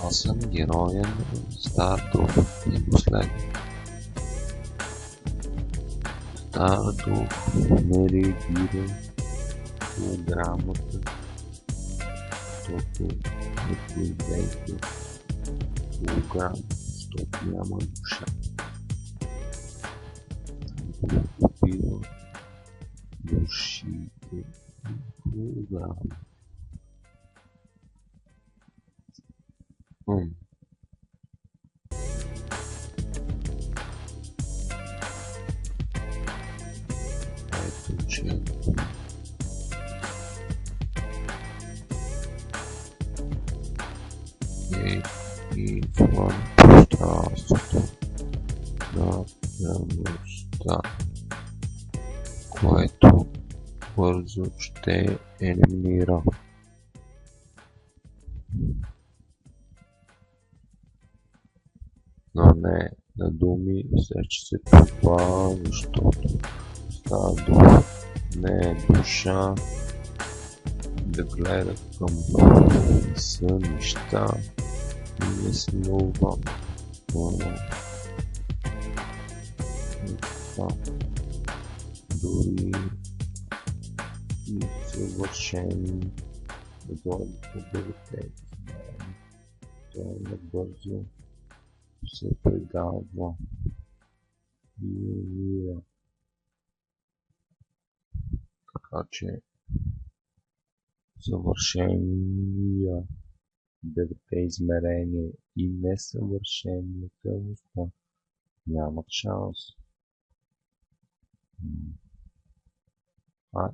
Аз съм героя на стар дух и последен. Стар дух не реагира програмата, защото не произвежда програма, защото няма душа. Убива душите и програма. Ето, че е извън пространството на реалността, което бързо ще елиминира но не на думи, сече се това, защото става дух не е душа да гледа към сънища и не снува. Дори и съвършени да дойде по белите, той набързо се предава и умира. Така че съвършения девете измерения и несъвършения тълността нямат шанс. Това